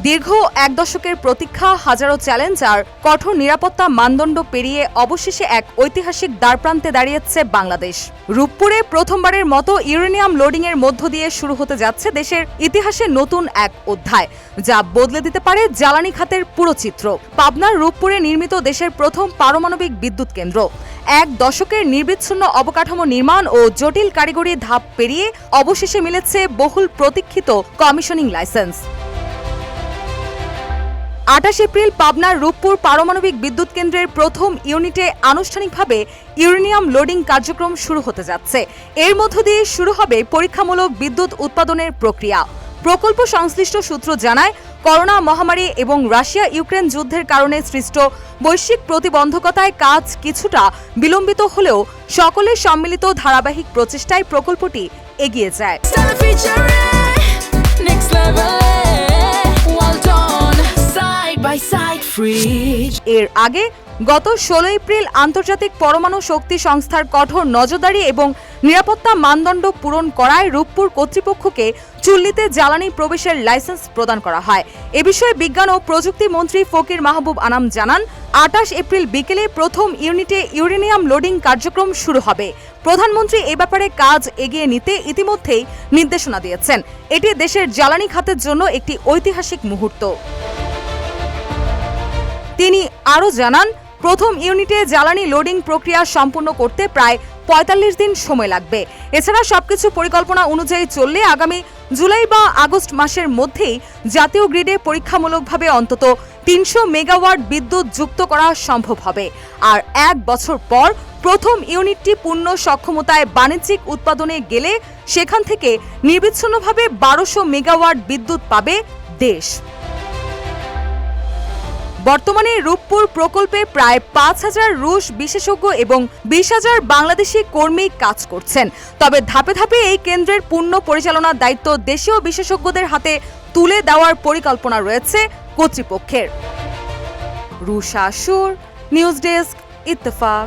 দীর্ঘ এক দশকের প্রতীক্ষা, হাজারো চ্যালেঞ্জ আর কঠোর নিরাপত্তা মানদণ্ড পেরিয়ে অবশেষে এক ঐতিহাসিক দ্বারপ্রান্তে দাঁড়িয়েছে বাংলাদেশ। রূপপুরে প্রথমবারের মতো ইউরেনিয়াম লোডিংয়ের মধ্য দিয়ে শুরু হতে যাচ্ছে দেশের ইতিহাসে নতুন এক অধ্যায়, যা বদলে দিতে পারে জ্বালানি খাতের পুরো চিত্র। পাবনার রূপপুরে নির্মিত দেশের প্রথম পারমাণবিক বিদ্যুৎ কেন্দ্র এক দশকের নির্বিচ্ছিন্ন অবকাঠামো নির্মাণ ও জটিল কারিগরি ধাপ পেরিয়ে অবশেষে মিলেছে বহুল প্রতীক্ষিত কমিশনিং লাইসেন্স। ২৮ এপ্রিল পাবনার রূপপুর পারমাণবিক বিদ্যুৎ কেন্দ্রের প্রথম ইউনিটে আনুষ্ঠানিকভাবে ইউরেনিয়াম লোডিং কার্যক্রম শুরু হতে যাচ্ছে। এর মধ্য দিয়ে শুরু হবে পরীক্ষামূলক বিদ্যুৎ উৎপাদনের প্রক্রিয়া। প্রকল্প সংশ্লিষ্ট সূত্র জানায়, করোনা মহামারী এবং রাশিয়া ইউক্রেন যুদ্ধের কারণে সৃষ্ট বৈশ্বিক প্রতিবন্ধকতায় কাজ কিছুটা বিলম্বিত হলেও সকলের সম্মিলিত ধারাবাহিক প্রচেষ্টায় প্রকল্পটি এগিয়ে যায়। এর আগে গত ১৬ এপ্রিল আন্তর্জাতিক পরমাণু শক্তি সংস্থার কঠোর নজরদারি এবং নিরাপত্তা মানদণ্ড পূরণ করায় রূপপুর কর্তৃপক্ষকে চুল্লিতে জ্বালানি প্রবেশের লাইসেন্স প্রদান করা হয়। এ বিষয়ে বিজ্ঞান ও প্রযুক্তি মন্ত্রী ফকির মাহবুব আনাম জানান, ২৮ এপ্রিল বিকেলে প্রথম ইউনিটে ইউরেনিয়াম লোডিং কার্যক্রম শুরু হবে। প্রধানমন্ত্রী এ ব্যাপারে কাজ এগিয়ে নিতে ইতিমধ্যেই নির্দেশনা দিয়েছেন। এটি দেশের জ্বালানি খাতের জন্য একটি ঐতিহাসিক মুহূর্ত। তিনি আরও জানান, প্রথম ইউনিটে জ্বালানি লোডিং প্রক্রিয়া সম্পূর্ণ করতে প্রায় ৪৫ দিন সময় লাগবে। এছাড়া সবকিছু পরিকল্পনা অনুযায়ী চললে আগামী জুলাই বা আগস্ট মাসের মধ্যেই জাতীয় গ্রিডে পরীক্ষামূলকভাবে অন্তত ৩০০ মেগাওয়াট বিদ্যুৎ যুক্ত করা সম্ভব হবে। আর ১ বছর পর প্রথম ইউনিটটি পূর্ণ সক্ষমতায় বাণিজ্যিক উৎপাদনে গেলে সেখান থেকে নির্বিচ্ছিন্নভাবে ১২০০ মেগাওয়াট বিদ্যুৎ পাবে দেশ। বর্তমানে রূপপুর প্রকল্পে প্রায় ৫,০০০ রুশ বিশেষজ্ঞ এবং ২০,০০০ বাংলাদেশি কর্মী কাজ করছেন। তবে ধাপে ধাপে এই কেন্দ্রের পূর্ণ পরিচালনার দায়িত্ব দেশীয় বিশেষজ্ঞদের হাতে তুলে দেওয়ার পরিকল্পনা রয়েছে কর্তৃপক্ষের। রুশা সুর, নিউজ ডেস্ক, ইত্তেফাক।